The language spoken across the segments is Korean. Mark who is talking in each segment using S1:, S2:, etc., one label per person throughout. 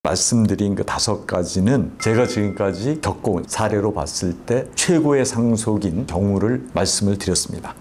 S1: 말씀드린 그 5가지는 제가 지금까지 겪어온 사례로 봤을 때 최고의 상속인 경우를 말씀을 드렸습니다.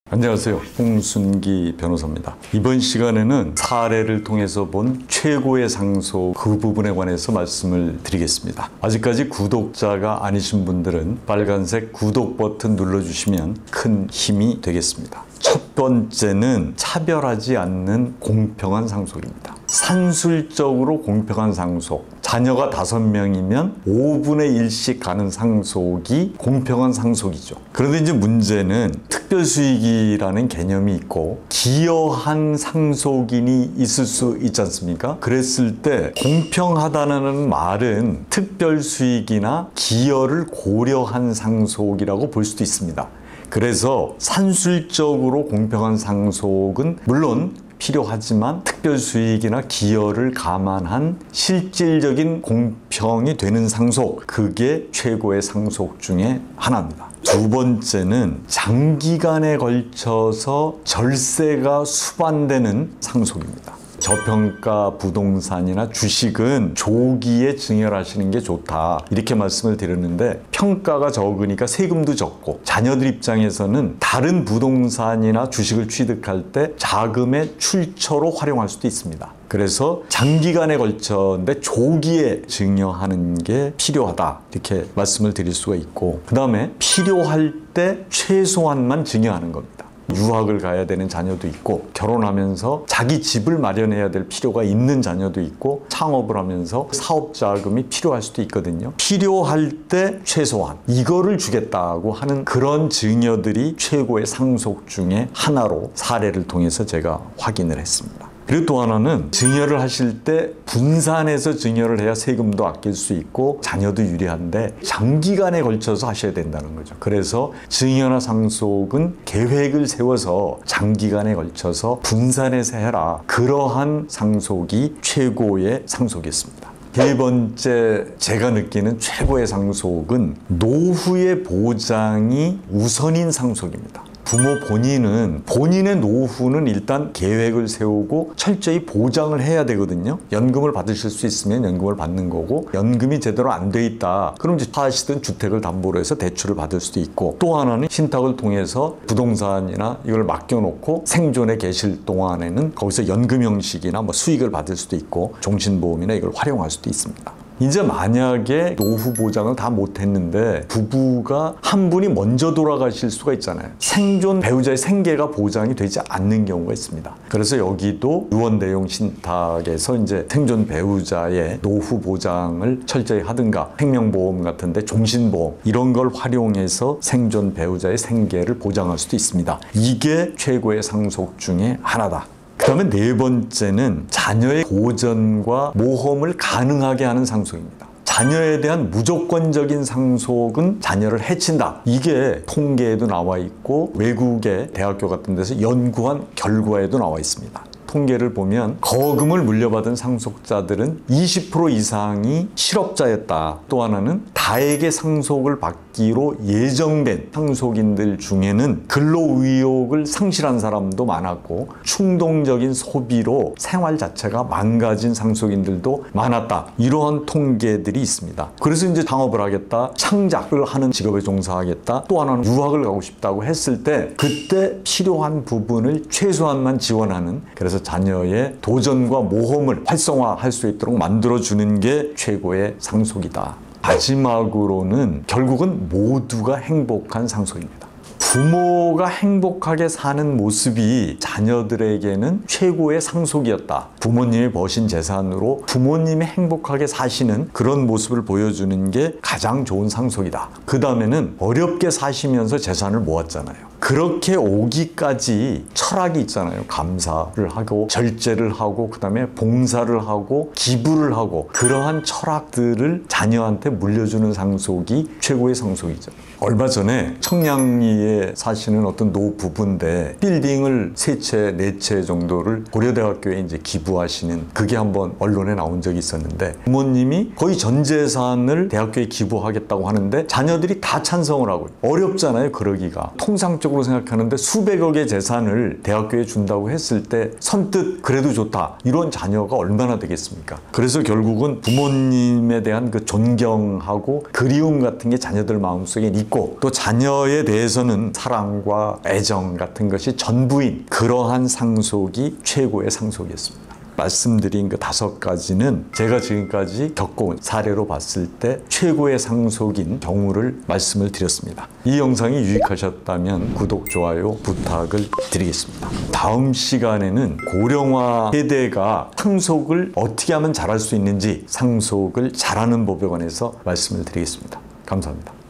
S1: 안녕하세요. 홍순기 변호사입니다. 이번 시간에는 사례를 통해서 본 최고의 상속 그 부분에 관해서 말씀을 드리겠습니다. 아직까지 구독자가 아니신 분들은 빨간색 구독 버튼 눌러주시면 큰 힘이 되겠습니다. 첫 번째는 차별하지 않는 공평한 상속입니다. 산술적으로 공평한 상속. 자녀가 5명이면 5분의 1씩 가는 상속이 공평한 상속이죠. 그런데 이제 문제는 특별수익이라는 개념이 있고 기여한 상속인이 있을 수 있지 않습니까? 그랬을 때 공평하다는 말은 특별수익이나 기여를 고려한 상속이라고 볼 수도 있습니다. 그래서 산술적으로 공평한 상속은 물론 필요하지만 특별수익이나 기여를 감안한 실질적인 공평이 되는 상속, 그게 최고의 상속 중에 하나입니다. 두 번째는 장기간에 걸쳐서 절세가 수반되는 상속입니다. 저평가 부동산이나 주식은 조기에 증여하시는 게 좋다, 이렇게 말씀을 드렸는데 평가가 적으니까 세금도 적고 자녀들 입장에서는 다른 부동산이나 주식을 취득할 때 자금의 출처로 활용할 수도 있습니다. 그래서 장기간에 걸쳤는데 조기에 증여하는 게 필요하다, 이렇게 말씀을 드릴 수가 있고, 그 다음에 필요할 때 최소한만 증여하는 겁니다. 유학을 가야 되는 자녀도 있고 결혼하면서 자기 집을 마련해야 될 필요가 있는 자녀도 있고 창업을 하면서 사업 자금이 필요할 수도 있거든요. 필요할 때 최소한 이거를 주겠다고 하는 그런 증여들이 최고의 상속 중에 하나로 사례를 통해서 제가 확인을 했습니다. 그리고 또 하나는 증여를 하실 때 분산해서 증여를 해야 세금도 아낄 수 있고 자녀도 유리한데 장기간에 걸쳐서 하셔야 된다는 거죠. 그래서 증여나 상속은 계획을 세워서 장기간에 걸쳐서 분산해서 해라, 그러한 상속이 최고의 상속이었습니다. 세 번째 제가 느끼는 최고의 상속은 노후의 보장이 우선인 상속입니다. 부모 본인은 본인의 노후는 일단 계획을 세우고 철저히 보장을 해야 되거든요. 연금을 받으실 수 있으면 연금을 받는 거고, 연금이 제대로 안 돼 있다 그럼 이제 사시던 주택을 담보로 해서 대출을 받을 수도 있고, 또 하나는 신탁을 통해서 부동산이나 이걸 맡겨놓고 생존에 계실 동안에는 거기서 연금 형식이나 뭐 수익을 받을 수도 있고 종신보험이나 이걸 활용할 수도 있습니다. 이제 만약에 노후 보장을 다 못했는데 부부가 한 분이 먼저 돌아가실 수가 있잖아요. 생존 배우자의 생계가 보장이 되지 않는 경우가 있습니다. 그래서 여기도 유언 내용 신탁에서 이제 생존 배우자의 노후 보장을 철저히 하든가 생명보험 같은데 종신보험 이런 걸 활용해서 생존 배우자의 생계를 보장할 수도 있습니다. 이게 최고의 상속 중에 하나다. 그 다음에 네 번째는 자녀의 보전과 모험을 가능하게 하는 상속입니다. 자녀에 대한 무조건적인 상속은 자녀를 해친다. 이게 통계에도 나와 있고 외국의 대학교 같은 데서 연구한 결과에도 나와 있습니다. 통계를 보면 거금을 물려받은 상속자들은 20% 이상이 실업자였다. 또 하나는 다에게 상속을 받기로 예정된 상속인들 중에는 근로의욕을 상실한 사람도 많았고 충동적인 소비로 생활 자체가 망가진 상속인들도 많았다. 이러한 통계들이 있습니다. 그래서 이제 창업을 하겠다, 창작을 하는 직업에 종사하겠다, 또 하나는 유학을 가고 싶다고 했을 때 그때 필요한 부분을 최소한만 지원하는, 그래서 자녀의 도전과 모험을 활성화할 수 있도록 만들어주는 게 최고의 상속이다. 마지막으로는 결국은 모두가 행복한 상속입니다. 부모가 행복하게 사는 모습이 자녀들에게는 최고의 상속이었다. 부모님이 버신 재산으로 부모님이 행복하게 사시는 그런 모습을 보여주는 게 가장 좋은 상속이다. 그 다음에는 어렵게 사시면서 재산을 모았잖아요. 그렇게 오기까지 철학이 있잖아요. 감사를 하고 절제를 하고 그 다음에 봉사를 하고 기부를 하고, 그러한 철학들을 자녀한테 물려주는 상속이 최고의 상속이죠. 얼마 전에 청량리에 사시는 어떤 노부부인데 빌딩을 3채, 4채 정도를 고려대학교에 이제 기부하시는, 그게 한번 언론에 나온 적이 있었는데 부모님이 거의 전 재산을 대학교에 기부하겠다고 하는데 자녀들이 다 찬성을 하고, 어렵잖아요 그러기가. 통상적으로 좋다고 생각하는데 수백억의 재산을 대학교에 준다고 했을 때 선뜻 그래도 좋다 이런 자녀가 얼마나 되겠습니까? 그래서 결국은 부모님에 대한 그 존경하고 그리움 같은 게 자녀들 마음속에 있고 또 자녀에 대해서는 사랑과 애정 같은 것이 전부인 그러한 상속이 최고의 상속이었습니다. 말씀드린 그 5가지는 제가 지금까지 겪어온 사례로 봤을 때 최고의 상속인 경우를 말씀을 드렸습니다. 이 영상이 유익하셨다면 구독, 좋아요 부탁을 드리겠습니다. 다음 시간에는 고령화 세대가 상속을 어떻게 하면 잘할 수 있는지 상속을 잘하는 법에 관해서 말씀을 드리겠습니다. 감사합니다.